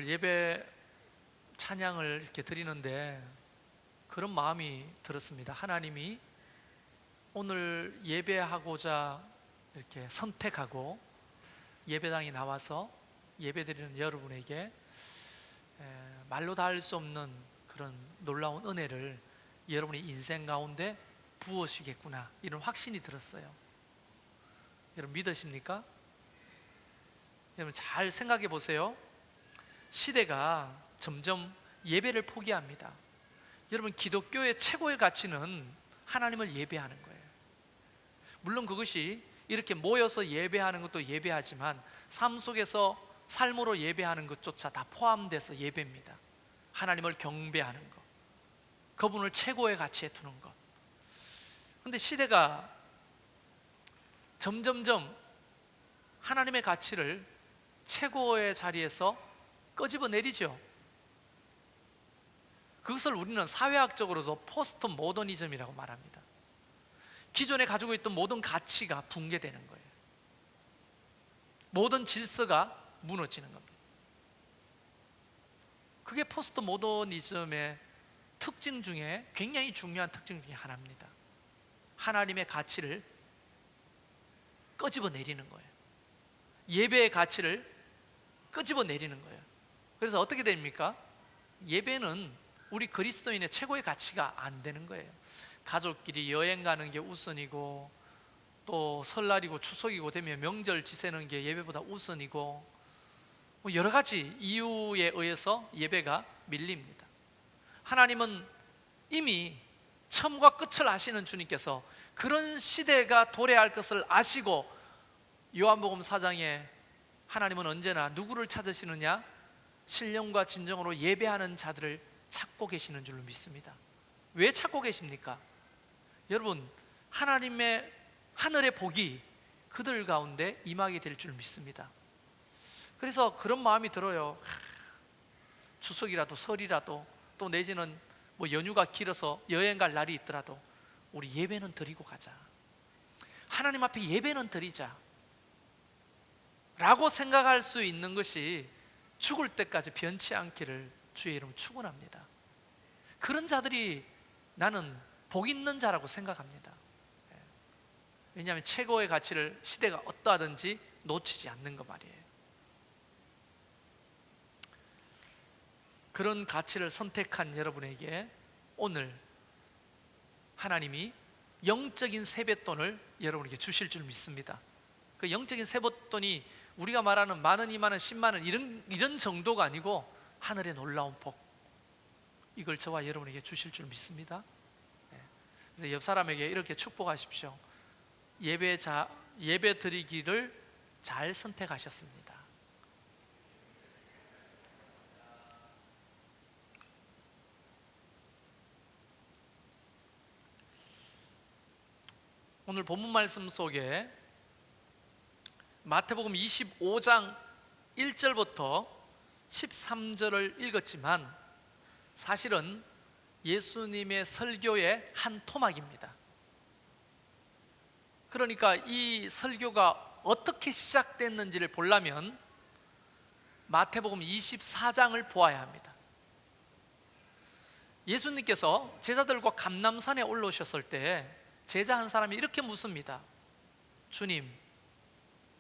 오늘 예배 찬양을 이렇게 드리는데 그런 마음이 들었습니다. 하나님이 오늘 예배하고자 이렇게 선택하고 예배당에 나와서 예배드리는 여러분에게 말로 다 할 수 없는 그런 놀라운 은혜를 여러분의 인생 가운데 부으시겠구나, 이런 확신이 들었어요. 여러분 믿으십니까? 여러분 잘 생각해 보세요. 시대가 점점 예배를 포기합니다. 여러분, 기독교의 최고의 가치는 하나님을 예배하는 거예요. 물론 그것이 이렇게 모여서 예배하는 것도 예배하지만 삶 속에서 삶으로 예배하는 것조차 다 포함돼서 예배입니다. 하나님을 경배하는 것, 그분을 최고의 가치에 두는 것. 그런데 시대가 점점점 하나님의 가치를 최고의 자리에서 끄집어 내리죠. 그것을 우리는 사회학적으로도 포스트 모더니즘이라고 말합니다. 기존에 가지고 있던 모든 가치가 붕괴되는 거예요. 모든 질서가 무너지는 겁니다. 그게 포스트 모더니즘의 특징 중에 굉장히 중요한 특징 중에 하나입니다. 하나님의 가치를 끄집어 내리는 거예요. 예배의 가치를 끄집어 내리는 거예요. 그래서 어떻게 됩니까? 예배는 우리 그리스도인의 최고의 가치가 안 되는 거예요. 가족끼리 여행 가는 게 우선이고, 또 설날이고 추석이고 되면 명절 지새는 게 예배보다 우선이고, 여러 가지 이유에 의해서 예배가 밀립니다. 하나님은 이미 처음과 끝을 아시는 주님께서 그런 시대가 도래할 것을 아시고, 요한복음 4장에 하나님은 언제나 누구를 찾으시느냐? 신령과 진정으로 예배하는 자들을 찾고 계시는 줄로 믿습니다. 왜 찾고 계십니까? 여러분, 하나님의 하늘의 복이 그들 가운데 임하게 될 줄 믿습니다. 그래서 그런 마음이 들어요. 추석이라도 설이라도, 또 내지는 뭐 연휴가 길어서 여행 갈 날이 있더라도 우리 예배는 드리고 가자, 하나님 앞에 예배는 드리자 라고 생각할 수 있는 것이 죽을 때까지 변치 않기를 주의 이름 축원합니다. 그런 자들이 나는 복 있는 자라고 생각합니다. 왜냐하면 최고의 가치를 시대가 어떠하든지 놓치지 않는 거 말이에요. 그런 가치를 선택한 여러분에게 오늘 하나님이 영적인 세뱃돈을 여러분에게 주실 줄 믿습니다. 그 영적인 세뱃돈이 우리가 말하는 만원, 2만원, 10만원 이런 정도가 아니고 하늘의 놀라운 복, 이걸 저와 여러분에게 주실 줄 믿습니다. 그래서 옆 사람에게 이렇게 축복하십시오. 예배 드리기를 잘 선택하셨습니다. 오늘 본문 말씀 속에 마태복음 25장 1절부터 13절을 읽었지만 사실은 예수님의 설교의 한 토막입니다. 그러니까 이 설교가 어떻게 시작됐는지를 보려면 마태복음 24장을 보아야 합니다. 예수님께서 제자들과 감람산에 올라오셨을 때 제자 한 사람이 이렇게 묻습니다. 주님,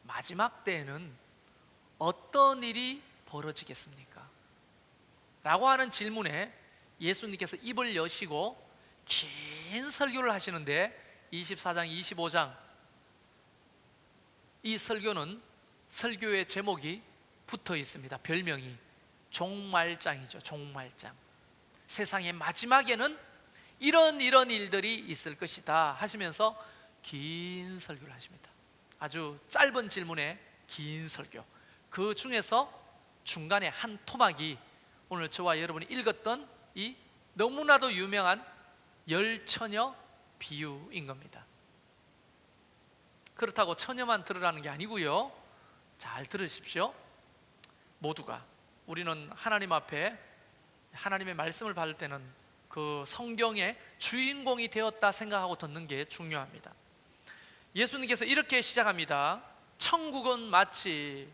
마지막 때에는 어떤 일이 벌어지겠습니까? 라고 하는 질문에 예수님께서 입을 여시고 긴 설교를 하시는데 24장, 25장 이 설교는 설교의 제목이 붙어 있습니다. 별명이 종말장이죠. 종말장. 세상의 마지막에는 이런 일들이 있을 것이다 하시면서 긴 설교를 하십니다. 아주 짧은 질문에 긴 설교, 그 중에서 중간에 한 토막이 오늘 저와 여러분이 읽었던 이 너무나도 유명한 열처녀 비유인 겁니다. 그렇다고 처녀만 들으라는 게 아니고요, 잘 들으십시오. 모두가, 우리는 하나님 앞에 하나님의 말씀을 받을 때는 그 성경의 주인공이 되었다 생각하고 듣는 게 중요합니다. 예수님께서 이렇게 시작합니다. 천국은 마치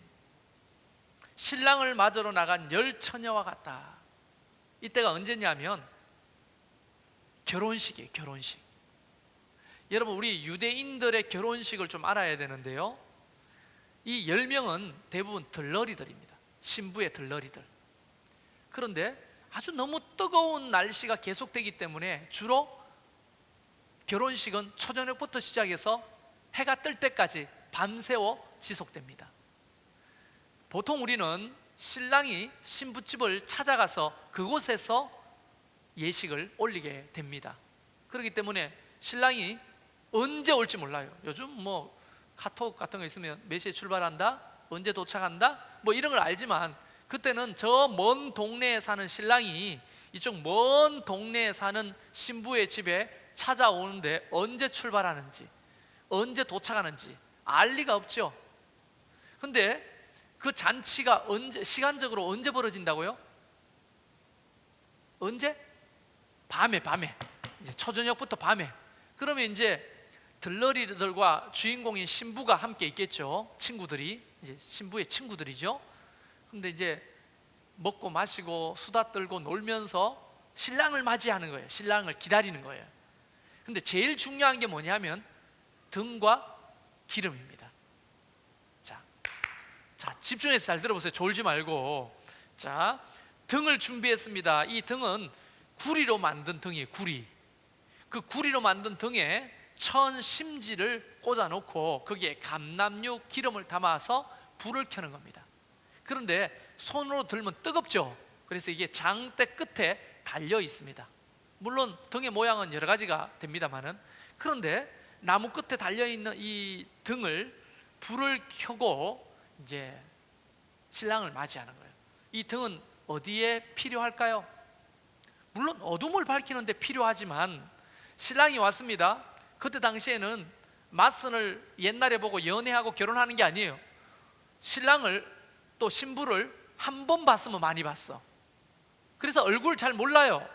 신랑을 맞으러 나간 열 처녀와 같다. 이때가 언제냐면 결혼식이에요. 결혼식. 여러분, 우리 유대인들의 결혼식을 좀 알아야 되는데요, 이 10명은 대부분 들러리들입니다. 신부의 들러리들. 그런데 아주 너무 뜨거운 날씨가 계속되기 때문에 주로 결혼식은 초저녁부터 시작해서 해가 뜰 때까지 밤새워 지속됩니다. 보통 우리는 신랑이 신부집을 찾아가서 그곳에서 예식을 올리게 됩니다. 그렇기 때문에 신랑이 언제 올지 몰라요. 요즘 뭐 카톡 같은 거 있으면 몇 시에 출발한다, 언제 도착한다, 뭐 이런 걸 알지만, 그때는 저 먼 동네에 사는 신랑이 이쪽 먼 동네에 사는 신부의 집에 찾아오는데 언제 출발하는지, 언제 도착하는지 알 리가 없죠. 근데 그 잔치가 시간적으로 언제 벌어진다고요? 언제? 밤에 이제 초저녁부터 밤에. 그러면 이제 들러리들과 주인공인 신부가 함께 있겠죠. 친구들이, 이제 신부의 친구들이죠. 근데 이제 먹고 마시고 수다 떨고 놀면서 신랑을 맞이하는 거예요. 신랑을 기다리는 거예요. 근데 제일 중요한 게 뭐냐면 등과 기름입니다. 자, 집중해서 잘 들어보세요. 졸지 말고. 자, 등을 준비했습니다. 이 등은 구리로 만든 등이에요. 구리. 그 구리로 만든 등에 천 심지를 꽂아 놓고 거기에 감람류 기름을 담아서 불을 켜는 겁니다. 그런데 손으로 들면 뜨겁죠. 그래서 이게 장대 끝에 달려 있습니다. 물론 등의 모양은 여러 가지가 됩니다만은, 그런데 나무 끝에 달려 있는 이 등을 불을 켜고 이제 신랑을 맞이하는 거예요. 이 등은 어디에 필요할까요? 물론 어둠을 밝히는 데 필요하지만 신랑이 왔습니다. 그때 당시에는 맞선을 옛날에 보고 연애하고 결혼하는 게 아니에요. 신랑을 또 신부를 한 번 봤으면 많이 봤어. 그래서 얼굴 잘 몰라요.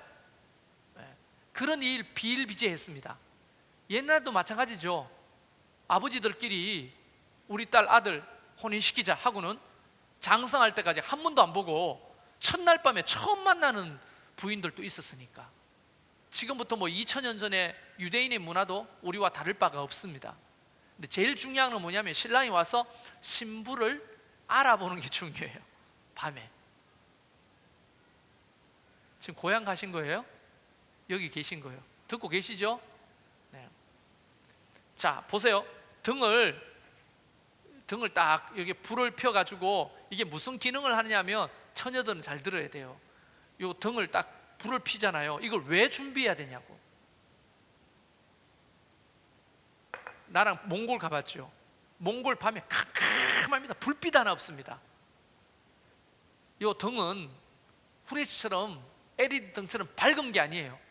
그런 일 비일비재했습니다. 옛날도 마찬가지죠. 아버지들끼리 우리 딸 아들 혼인시키자 하고는 장성할 때까지 한 번도 안 보고 첫날 밤에 처음 만나는 부인들도 있었으니까. 지금부터 뭐 2000년 전에 유대인의 문화도 우리와 다를 바가 없습니다. 근데 제일 중요한 건 뭐냐면 신랑이 와서 신부를 알아보는 게 중요해요. 밤에. 지금 고향 가신 거예요? 여기 계신 거예요? 듣고 계시죠? 네. 자, 보세요. 등을 딱 여기 불을 펴가지고 이게 무슨 기능을 하느냐면, 처녀들은 잘 들어야 돼요. 요 등을 딱 불을 피잖아요. 이걸 왜 준비해야 되냐고. 나랑 몽골 가봤죠. 몽골 밤에 캄캄합니다. 불빛 하나 없습니다. 요 등은 후레쉬처럼 LED 등처럼 밝은 게 아니에요.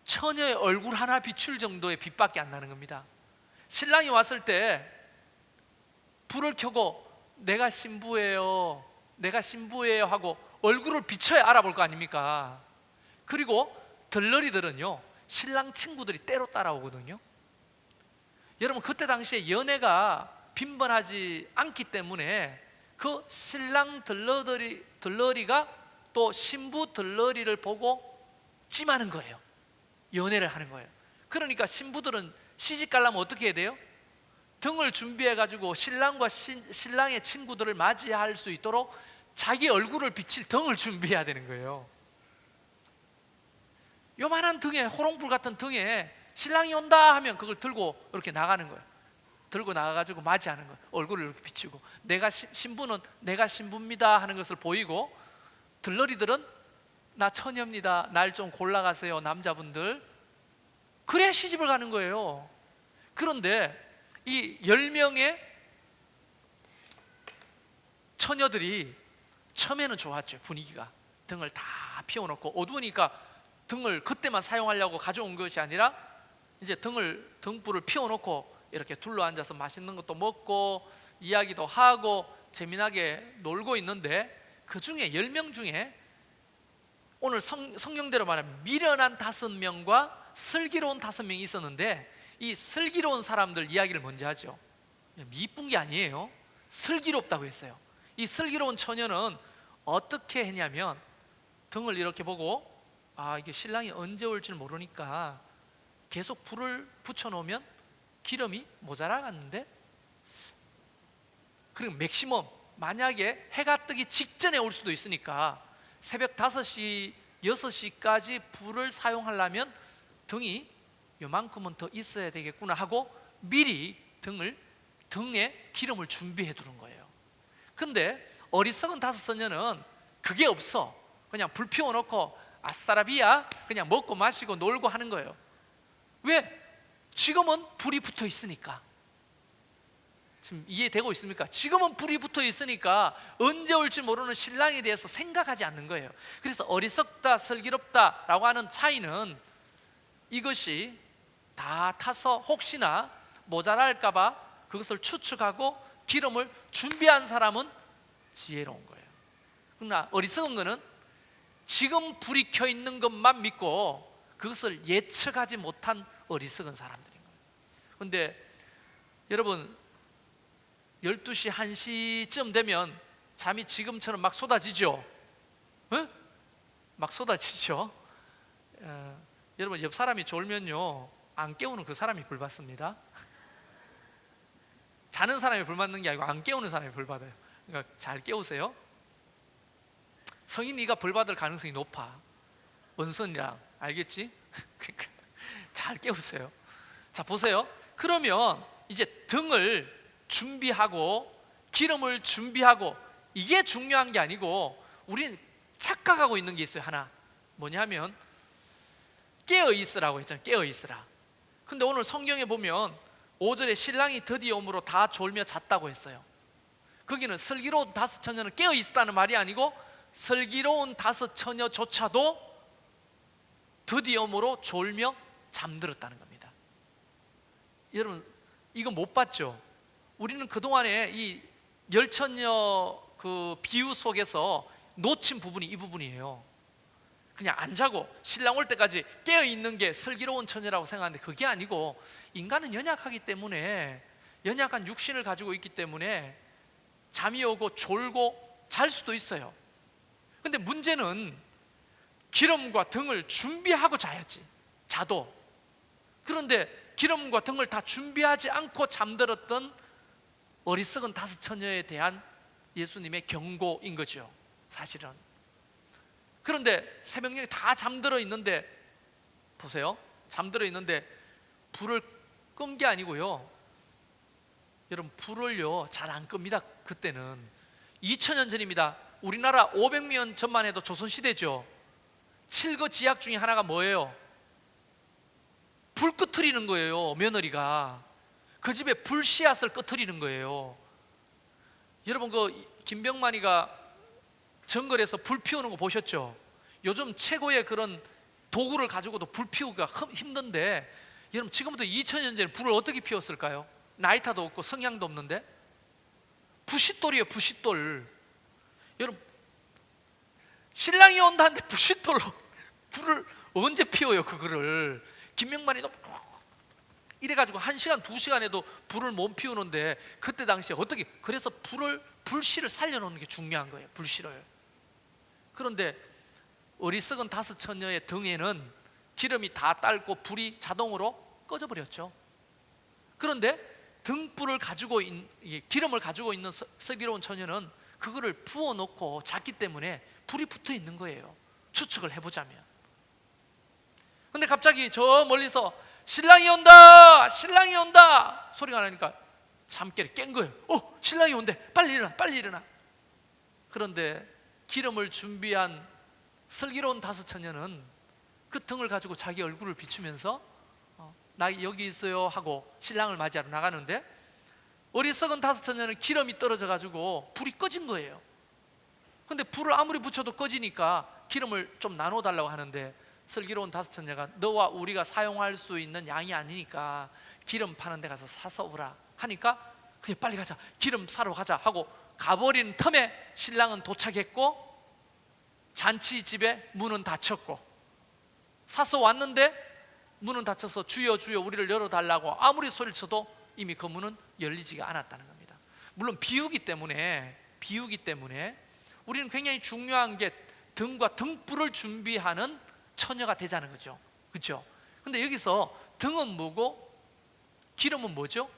처녀의 얼굴 하나 비출 정도의 빛밖에 안 나는 겁니다. 신랑이 왔을 때 불을 켜고 내가 신부예요, 내가 신부예요 하고 얼굴을 비춰야 알아볼 거 아닙니까? 그리고 들러리들은요, 신랑 친구들이 때로 따라오거든요. 여러분, 그때 당시에 연애가 빈번하지 않기 때문에 그 신랑 들러리가 또 신부 들러리를 보고 찜하는 거예요. 연애를 하는 거예요. 그러니까 신부들은 시집 가려면 어떻게 해야 돼요? 등을 준비해가지고 신랑과 신랑의 친구들을 맞이할 수 있도록 자기 얼굴을 비칠 등을 준비해야 되는 거예요. 요만한 등에, 호롱불 같은 등에 신랑이 온다 하면 그걸 들고 이렇게 나가는 거예요. 들고 나가가지고 맞이하는 거예요. 얼굴을 이렇게 비치고, 신부는 내가 신부입니다 하는 것을 보이고, 들러리들은 나 처녀입니다, 날 좀 골라가세요 남자분들. 그래야 시집을 가는 거예요. 그런데 이 10명의 처녀들이 처음에는 좋았죠. 분위기가. 등을 다 피워놓고 어두우니까 등을 그때만 사용하려고 가져온 것이 아니라 이제 등불을 피워놓고 이렇게 둘러앉아서 맛있는 것도 먹고 이야기도 하고 재미나게 놀고 있는데, 그 중에 10명 중에 오늘 성경대로 말하면 미련한 5명과 슬기로운 5명이 있었는데, 이 슬기로운 사람들 이야기를 먼저 하죠. 이쁜 게 아니에요. 슬기롭다고 했어요. 이 슬기로운 처녀는 어떻게 했냐면 등을 이렇게 보고 이게 신랑이 언제 올지 모르니까 계속 불을 붙여놓으면 기름이 모자라갔는데, 그리고 맥시멈 만약에 해가 뜨기 직전에 올 수도 있으니까 새벽 5시, 6시까지 불을 사용하려면 등이 요만큼은 더 있어야 되겠구나 하고 미리 등에 기름을 준비해 두는 거예요. 근데 어리석은 다섯 처녀는 그게 없어. 그냥 불 피워놓고 아싸라비야 그냥 먹고 마시고 놀고 하는 거예요. 왜? 지금은 불이 붙어 있으니까. 지금 이해되고 있습니까? 지금은 불이 붙어 있으니까 언제 올지 모르는 신랑에 대해서 생각하지 않는 거예요. 그래서 어리석다, 슬기롭다 라고 하는 차이는 이것이 다 타서 혹시나 모자랄까 봐 그것을 추측하고 기름을 준비한 사람은 지혜로운 거예요. 그러나 어리석은 거는 지금 불이 켜 있는 것만 믿고 그것을 예측하지 못한 어리석은 사람들인 거예요. 그런데 여러분 12시, 1시쯤 되면 잠이 지금처럼 막 쏟아지죠? 에? 막 쏟아지죠? 여러분 옆 사람이 졸면요 안 깨우는 그 사람이 벌 받습니다. 자는 사람이 벌 받는 게 아니고 안 깨우는 사람이 벌 받아요. 그러니까 잘 깨우세요. 성인이가 벌 받을 가능성이 높아. 원선이랑 알겠지? 그러니까 잘 깨우세요. 자 보세요. 그러면 이제 등을 준비하고 기름을 준비하고 이게 중요한 게 아니고 우리는 착각하고 있는 게 있어요. 하나 뭐냐면 깨어 있으라고 했잖아요. 깨어 있으라. 근데 오늘 성경에 보면 5절에 신랑이 드디어 오므로 다 졸며 잤다고 했어요. 거기는 슬기로운 다섯 처녀는 깨어 있었다는 말이 아니고 슬기로운 다섯 처녀조차도 드디어 오므로 졸며 잠들었다는 겁니다. 여러분 이거 못 봤죠? 우리는 그동안에 이 열처녀 그 비유 속에서 놓친 부분이 이 부분이에요. 그냥 안 자고 신랑 올 때까지 깨어있는 게 슬기로운 처녀라고 생각하는데 그게 아니고 인간은 연약하기 때문에 연약한 육신을 가지고 있기 때문에 잠이 오고 졸고 잘 수도 있어요. 근데 문제는 기름과 등을 준비하고 자야지. 자도. 그런데 기름과 등을 다 준비하지 않고 잠들었던 어리석은 다섯 처녀에 대한 예수님의 경고인 거죠. 사실은. 그런데 새벽녘에 다 잠들어 있는데 보세요. 잠들어 있는데 불을 끈 게 아니고요. 여러분 불을요 잘 안 끕니다. 그때는 2000년 전입니다. 우리나라 500년 전만 해도 조선시대죠. 7거 지약 중에 하나가 뭐예요? 불 끄트리는 거예요. 며느리가 그 집에 불 씨앗을 끄트리는 거예요. 여러분 그 김병만이가 정글에서 불 피우는 거 보셨죠? 요즘 최고의 그런 도구를 가지고도 불 피우기가 힘든데 여러분 지금부터 2000년 전에 불을 어떻게 피웠을까요? 나이타도 없고 성냥도 없는데 부싯돌이에요. 부싯돌. 여러분 신랑이 온다는데 부싯돌로 불을 언제 피워요? 그거를 김명만이도 이래가지고 1시간 2시간에도 불을 못 피우는데 그때 당시에 어떻게 그래서 불씨를 살려놓는 게 중요한 거예요. 불씨를. 그런데 어리석은 다섯 처녀의 등에는 기름이 다 닳고 불이 자동으로 꺼져버렸죠. 그런데 등불을 가지고 기름을 가지고 있는 슬기로운 처녀는 그거를 부어놓고 잤기 때문에 불이 붙어 있는 거예요. 추측을 해보자면. 근데 갑자기 저 멀리서 신랑이 온다! 신랑이 온다! 소리가 나니까 잠결에 깬 거예요. 신랑이 온대. 빨리 일어나, 빨리 일어나. 그런데 기름을 준비한 슬기로운 다섯 처녀는 그 등을 가지고 자기 얼굴을 비추면서 나 여기 있어요 하고 신랑을 맞이하러 나가는데 어리석은 다섯 처녀는 기름이 떨어져 가지고 불이 꺼진 거예요. 근데 불을 아무리 붙여도 꺼지니까 기름을 좀 나눠달라고 하는데 슬기로운 다섯 처녀가 너와 우리가 사용할 수 있는 양이 아니니까 기름 파는 데 가서 사서 오라 하니까 그냥 빨리 가자, 기름 사러 가자 하고 가버린 틈에 신랑은 도착했고 잔치집에 문은 닫혔고 사서 왔는데 문은 닫혀서 주여 주여 우리를 열어달라고 아무리 소리를 쳐도 이미 그 문은 열리지가 않았다는 겁니다. 물론 비유기 때문에 비유기 때문에 우리는 굉장히 중요한 게 등과 등불을 준비하는 처녀가 되자는 거죠. 그렇죠? 근데 여기서 등은 뭐고 기름은 뭐죠?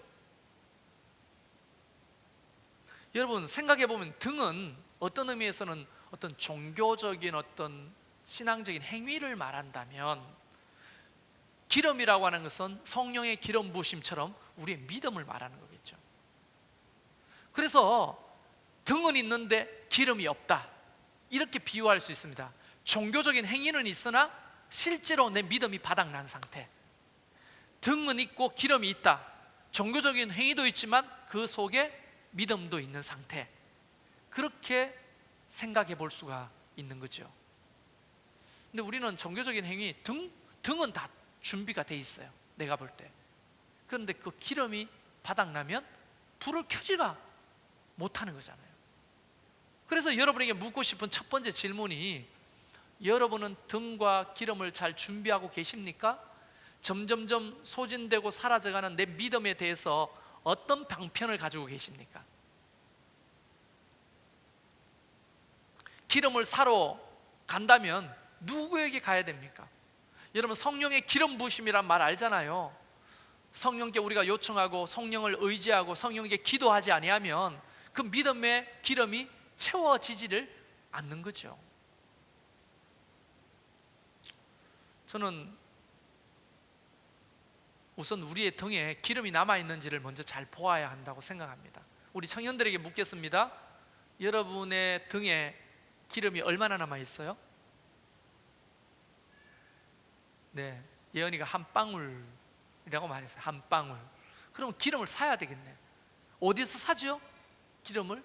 여러분 생각해 보면 등은 어떤 의미에서는 어떤 종교적인 어떤 신앙적인 행위를 말한다면, 기름이라고 하는 것은 성령의 기름 부으심처럼 우리의 믿음을 말하는 거겠죠. 그래서 등은 있는데 기름이 없다, 이렇게 비유할 수 있습니다. 종교적인 행위는 있으나 실제로 내 믿음이 바닥난 상태. 등은 있고 기름이 있다, 종교적인 행위도 있지만 그 속에 믿음도 있는 상태, 그렇게 생각해 볼 수가 있는 거죠. 근데 우리는 종교적인 행위, 등은 다 준비가 돼 있어요, 내가 볼 때. 그런데 그 기름이 바닥나면 불을 켜지가 못하는 거잖아요. 그래서 여러분에게 묻고 싶은 첫 번째 질문이, 여러분은 등과 기름을 잘 준비하고 계십니까? 점점점 소진되고 사라져가는 내 믿음에 대해서 어떤 방편을 가지고 계십니까? 기름을 사러 간다면 누구에게 가야 됩니까? 여러분 성령의 기름 부으심이란 말 알잖아요. 성령께 우리가 요청하고 성령을 의지하고 성령에게 기도하지 아니하면 그 믿음의 기름이 채워지지를 않는 거죠. 저는 우선 우리의 등에 기름이 남아있는지를 먼저 잘 보아야 한다고 생각합니다. 우리 청년들에게 묻겠습니다. 여러분의 등에 기름이 얼마나 남아있어요? 네, 예언이가 한 방울이라고 말했어요. 한 방울. 그럼 기름을 사야 되겠네. 어디서 사죠? 기름을?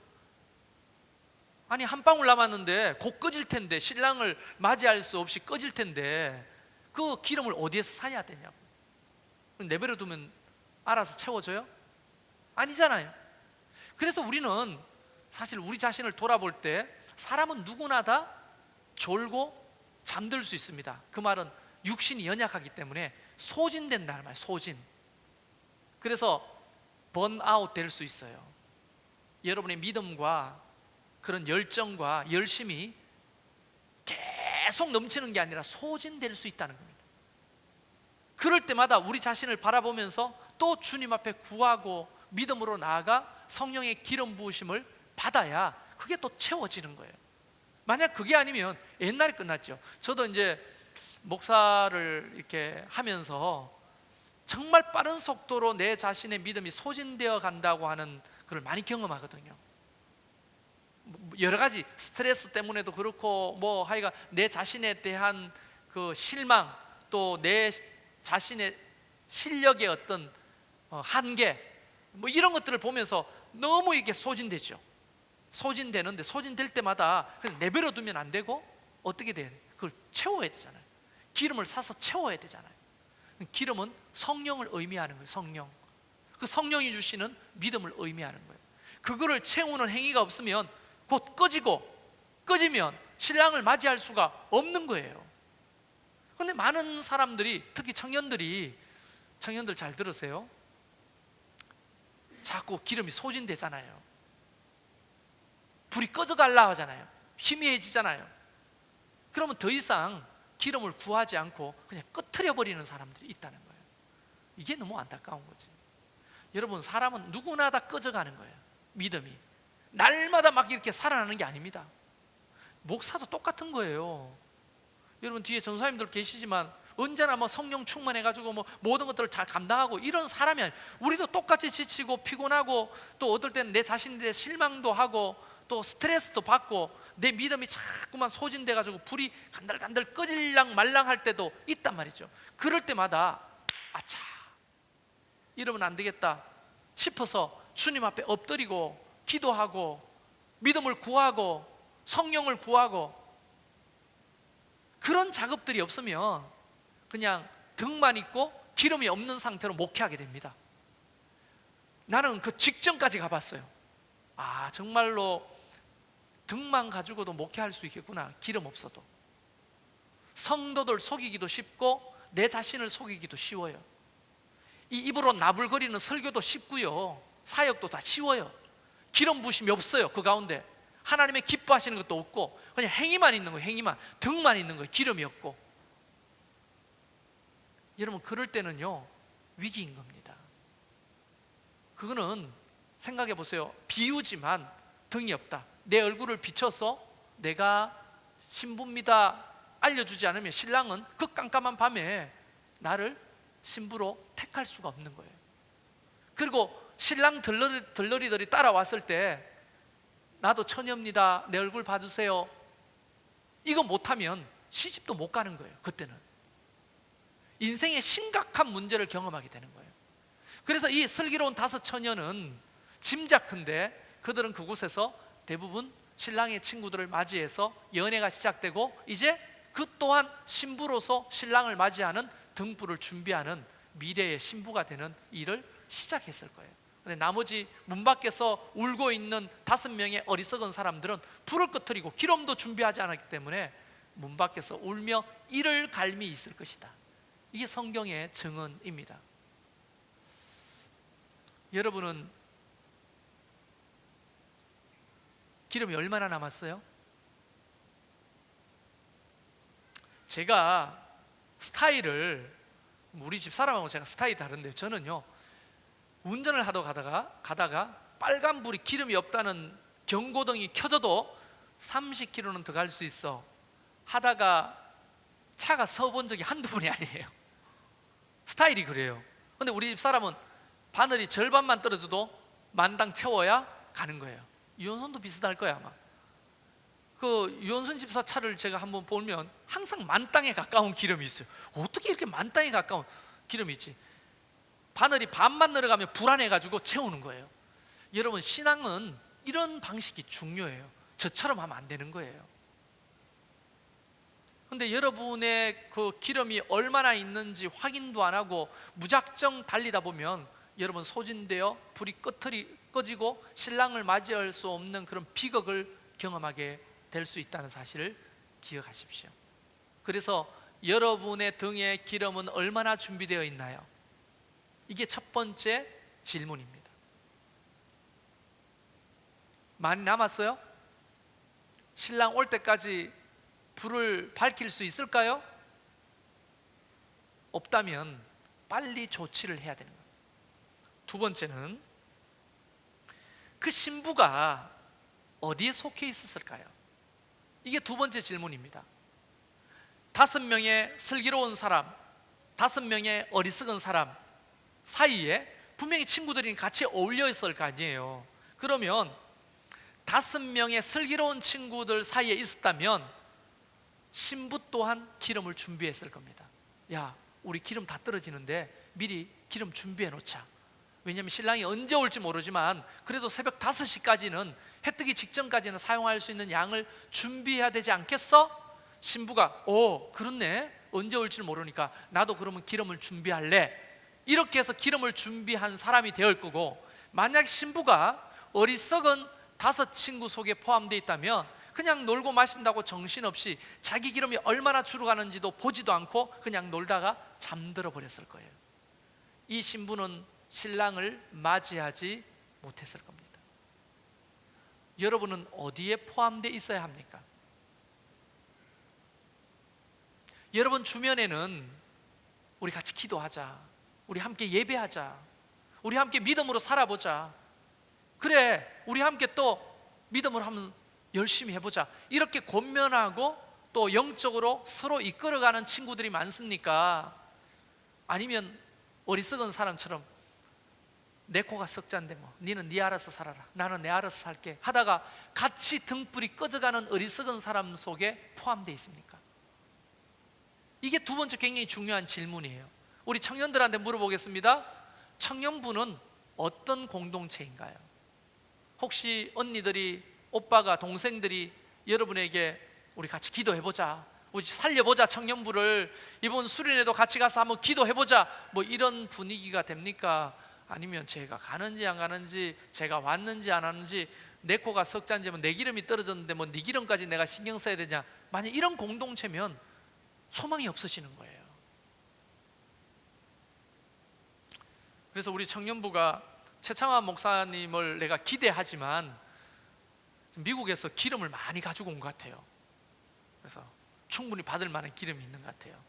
아니 한 방울 남았는데 곧 꺼질 텐데, 신랑을 맞이할 수 없이 꺼질 텐데 그 기름을 어디에서 사야 되냐고. 내버려 두면 알아서 채워져요? 아니잖아요. 그래서 우리는 사실 우리 자신을 돌아볼 때 사람은 누구나 다 졸고 잠들 수 있습니다. 그 말은 육신이 연약하기 때문에 소진된다는 말이에요. 소진. 그래서 번아웃 될 수 있어요. 여러분의 믿음과 그런 열정과 열심이 계속 넘치는 게 아니라 소진될 수 있다는 겁니다. 그럴 때마다 우리 자신을 바라보면서 또 주님 앞에 구하고 믿음으로 나아가 성령의 기름 부으심을 받아야 그게 또 채워지는 거예요. 만약 그게 아니면 옛날에 끝났죠. 저도 이제 목사를 이렇게 하면서 정말 빠른 속도로 내 자신의 믿음이 소진되어 간다고 하는 걸 많이 경험하거든요. 여러 가지 스트레스 때문에도 그렇고 뭐 하여간 내 자신에 대한 그 실망, 또 내 자신의 실력의 어떤 한계, 뭐 이런 것들을 보면서 너무 이게 소진되죠. 소진되는데 소진될 때마다 그냥 내버려 두면 안 되고 어떻게 돼요? 그걸 채워야 되잖아요. 기름을 사서 채워야 되잖아요. 기름은 성령을 의미하는 거예요. 성령. 그 성령이 주시는 믿음을 의미하는 거예요. 그거를 채우는 행위가 없으면 곧 꺼지면 신랑을 맞이할 수가 없는 거예요. 그런데 많은 사람들이, 특히 청년들 잘 들으세요. 자꾸 기름이 소진되잖아요. 불이 꺼져갈라 하잖아요. 희미해지잖아요. 그러면 더 이상 기름을 구하지 않고 그냥 꺼트려 버리는 사람들이 있다는 거예요. 이게 너무 안타까운 거지. 여러분, 사람은 누구나 다 꺼져가는 거예요. 믿음이 날마다 막 이렇게 살아나는 게 아닙니다. 목사도 똑같은 거예요. 여러분 뒤에 전사님들 계시지만 언제나 뭐 성령 충만해가지고 뭐 모든 것들을 잘 감당하고 이런 사람이 아니에요. 우리도 똑같이 지치고 피곤하고 또 어떨 때는 내 자신에 대해 실망도 하고 또 스트레스도 받고 내 믿음이 자꾸만 소진돼가지고 불이 간달간달 꺼질랑 말랑 할 때도 있단 말이죠. 그럴 때마다 아차, 이러면 안 되겠다 싶어서 주님 앞에 엎드리고 기도하고 믿음을 구하고 성령을 구하고, 그런 작업들이 없으면 그냥 등만 있고 기름이 없는 상태로 목회하게 됩니다. 나는 그 직전까지 가봤어요. 아, 정말로 등만 가지고도 목회할 수 있겠구나. 기름 없어도. 성도들 속이기도 쉽고 내 자신을 속이기도 쉬워요. 이 입으로 나불거리는 설교도 쉽고요, 사역도 다 쉬워요. 기름 부심이 없어요. 그 가운데 하나님의 기뻐하시는 것도 없고 그냥 행위만 있는 거예요. 행위만, 등만 있는 거예요. 기름이 없고. 여러분, 그럴 때는요 위기인 겁니다. 그거는 생각해 보세요. 비유지만 등이 없다. 내 얼굴을 비춰서 내가 신부입니다 알려주지 않으면 신랑은 그 깜깜한 밤에 나를 신부로 택할 수가 없는 거예요. 그리고 신랑 들러리들이 따라왔을 때 나도 처녀입니다, 내 얼굴 봐주세요, 이거 못하면 시집도 못 가는 거예요. 그때는 인생의 심각한 문제를 경험하게 되는 거예요. 그래서 이 슬기로운 5 처녀는 짐작컨대 그들은 그곳에서 대부분 신랑의 친구들을 맞이해서 연애가 시작되고 이제 그 또한 신부로서 신랑을 맞이하는 등불을 준비하는 미래의 신부가 되는 일을 시작했을 거예요. 근데 나머지 문 밖에서 울고 있는 5명의 어리석은 사람들은 불을 꺼뜨리고 기름도 준비하지 않았기 때문에 문 밖에서 울며 이를 갈미 있을 것이다. 이게 성경의 증언입니다. 여러분은 기름이 얼마나 남았어요? 제가 스타일을, 우리 집 사람하고 제가 스타일이 다른데요, 저는요 운전을 가다가 빨간불이 기름이 없다는 경고등이 켜져도 30km는 더 갈 수 있어 하다가 차가 서본 적이 한두 번이 아니에요. 스타일이 그래요. 근데 우리 집 사람은 바늘이 절반만 떨어져도 만당 채워야 가는 거예요. 유원선도 비슷할 거야 아마. 그 유원선 집사 차를 제가 한번 보면 항상 만땅에 가까운 기름이 있어요. 어떻게 이렇게 만땅에 가까운 기름이 있지? 바늘이 반만 내려가면 불안해가지고 채우는 거예요. 여러분, 신앙은 이런 방식이 중요해요. 저처럼 하면 안 되는 거예요. 근데 여러분의 그 기름이 얼마나 있는지 확인도 안 하고 무작정 달리다 보면 여러분 소진되어 불이 꺼지고 신랑을 맞이할 수 없는 그런 비극을 경험하게 될 수 있다는 사실을 기억하십시오. 그래서 여러분의 등에 기름은 얼마나 준비되어 있나요? 이게 첫 번째 질문입니다. 많이 남았어요? 신랑 올 때까지 불을 밝힐 수 있을까요? 없다면 빨리 조치를 해야 되는 거예요. 두 번째는 그 신부가 어디에 속해 있었을까요? 이게 두 번째 질문입니다. 5명의 슬기로운 사람, 5명의 어리석은 사람 사이에 분명히 친구들이 같이 어울려 있을 거 아니에요. 그러면 5명의 슬기로운 친구들 사이에 있었다면 신부 또한 기름을 준비했을 겁니다. 야, 우리 기름 다 떨어지는데 미리 기름 준비해 놓자. 왜냐하면 신랑이 언제 올지 모르지만 그래도 새벽 5시까지는 해 뜨기 직전까지는 사용할 수 있는 양을 준비해야 되지 않겠어? 신부가 그렇네, 언제 올지 모르니까 나도 그러면 기름을 준비할래. 이렇게 해서 기름을 준비한 사람이 되을 거고, 만약 신부가 어리석은 5 친구 속에 포함되어 있다면 그냥 놀고 마신다고 정신없이 자기 기름이 얼마나 줄어가는지도 보지도 않고 그냥 놀다가 잠들어 버렸을 거예요. 이 신부는 신랑을 맞이하지 못했을 겁니다. 여러분은 어디에 포함되어 있어야 합니까? 여러분 주변에는 우리 같이 기도하자, 우리 함께 예배하자, 우리 함께 믿음으로 살아보자, 그래 우리 함께 또 믿음으로 한번 열심히 해보자, 이렇게 권면하고 또 영적으로 서로 이끌어가는 친구들이 많습니까? 아니면 어리석은 사람처럼 내 코가 석잔데 뭐 니는 네 알아서 살아라, 나는 내 알아서 살게 하다가 같이 등불이 꺼져가는 어리석은 사람 속에 포함되어 있습니까? 이게 두 번째 굉장히 중요한 질문이에요. 우리 청년들한테 물어보겠습니다. 청년부는 어떤 공동체인가요? 혹시 언니들이, 오빠가, 동생들이 여러분에게 우리 같이 기도해보자, 우리 살려보자, 청년부를 이번 수련회도 같이 가서 한번 기도해보자, 뭐 이런 분위기가 됩니까? 아니면 제가 가는지 안 가는지, 제가 왔는지 안 왔는지, 내 코가 석잔지면 내 기름이 떨어졌는데 뭐 네 기름까지 내가 신경 써야 되냐, 만약 이런 공동체면 소망이 없어지는 거예요. 그래서 우리 청년부가 최창환 목사님을 내가 기대하지만 미국에서 기름을 많이 가지고 온 것 같아요. 그래서 충분히 받을 만한 기름이 있는 것 같아요.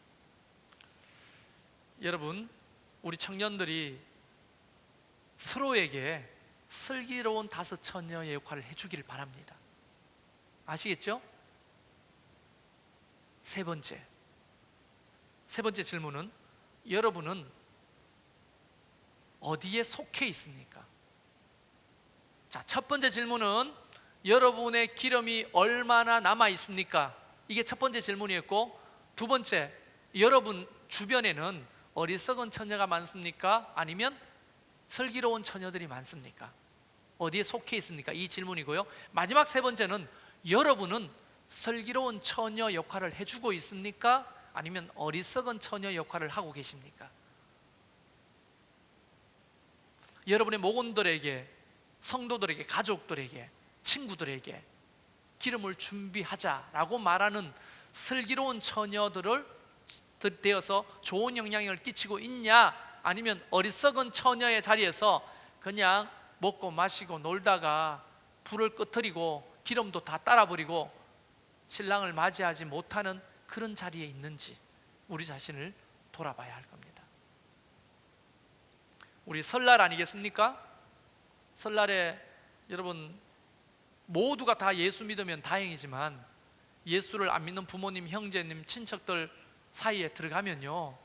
여러분, 우리 청년들이 서로에게 슬기로운 다섯 처녀의 역할을 해주기를 바랍니다. 아시겠죠? 세 번째 질문은 여러분은 어디에 속해 있습니까? 자, 첫 번째 질문은 여러분의 기름이 얼마나 남아 있습니까? 이게 첫 번째 질문이었고, 두 번째, 여러분 주변에는 어리석은 처녀가 많습니까? 아니면 슬기로운 처녀들이 많습니까? 어디에 속해 있습니까? 이 질문이고요. 마지막 세 번째는 여러분은 슬기로운 처녀 역할을 해주고 있습니까? 아니면 어리석은 처녀 역할을 하고 계십니까? 여러분의 목원들에게, 성도들에게, 가족들에게, 친구들에게 기름을 준비하자라고 말하는 슬기로운 처녀들을 되어서 좋은 영향을 끼치고 있냐? 아니면 어리석은 처녀의 자리에서 그냥 먹고 마시고 놀다가 불을 끄트리고 기름도 다 따라버리고 신랑을 맞이하지 못하는 그런 자리에 있는지 우리 자신을 돌아봐야 할 겁니다. 우리 설날 아니겠습니까? 설날에 여러분 모두가 다 예수 믿으면 다행이지만 예수를 안 믿는 부모님, 형제님, 친척들 사이에 들어가면요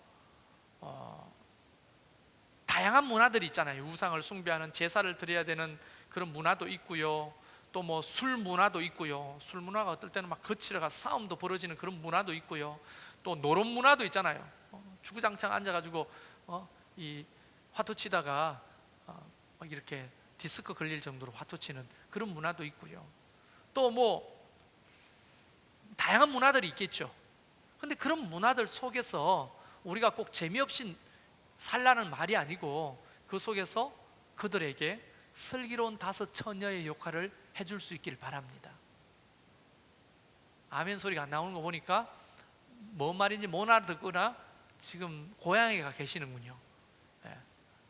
다양한 문화들이 있잖아요. 우상을 숭배하는, 제사를 드려야 되는 그런 문화도 있고요, 또 뭐 술 문화도 있고요, 술 문화가 어떨 때는 막 거칠어가 싸움도 벌어지는 그런 문화도 있고요, 또 노름 문화도 있잖아요. 주구장창 앉아가지고 이 화투 치다가 막 이렇게 디스크 걸릴 정도로 화투 치는 그런 문화도 있고요, 또 뭐 다양한 문화들이 있겠죠. 근데 그런 문화들 속에서 우리가 꼭 재미없이 살라는 말이 아니고 그 속에서 그들에게 슬기로운 다섯 처녀의 역할을 해줄 수 있기를 바랍니다. 아멘 소리가 안 나오는 거 보니까 뭔 말인지 못 알아듣거나 지금 고향에 가 계시는군요.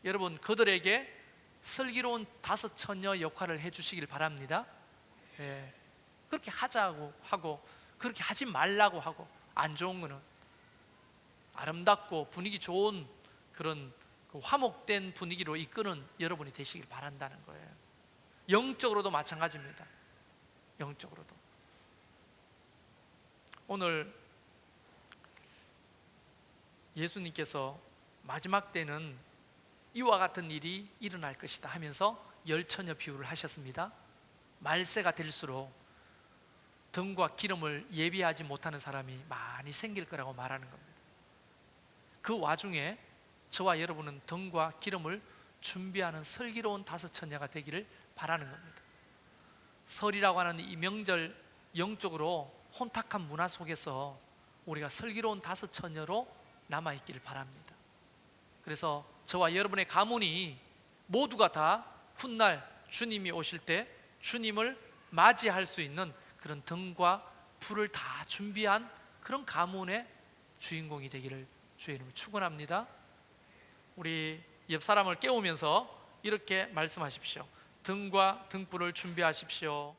여러분, 그들에게 슬기로운 다섯 처녀 역할을 해주시길 바랍니다. 그렇게 하자고 하고 그렇게 하지 말라고 하고, 안 좋은 거는 아름답고 분위기 좋은 그런 화목된 분위기로 이끄는 여러분이 되시길 바란다는 거예요. 영적으로도 마찬가지입니다. 영적으로도 오늘 예수님께서 마지막 때는 이와 같은 일이 일어날 것이다 하면서 열처녀 비유를 하셨습니다. 말세가 될수록 등과 기름을 예비하지 못하는 사람이 많이 생길 거라고 말하는 겁니다. 그 와중에 저와 여러분은 등과 기름을 준비하는 슬기로운 다섯 처녀가 되기를 바라는 겁니다. 설이라고 하는 이 명절, 영적으로 혼탁한 문화 속에서 우리가 슬기로운 다섯 처녀로 남아있기를 바랍니다. 그래서 저와 여러분의 가문이 모두가 다 훗날 주님이 오실 때 주님을 맞이할 수 있는 그런 등과 불을 다 준비한 그런 가문의 주인공이 되기를 주의 이름으로 축원합니다. 우리 옆 사람을 깨우면서 이렇게 말씀하십시오. 등과 등불을 준비하십시오.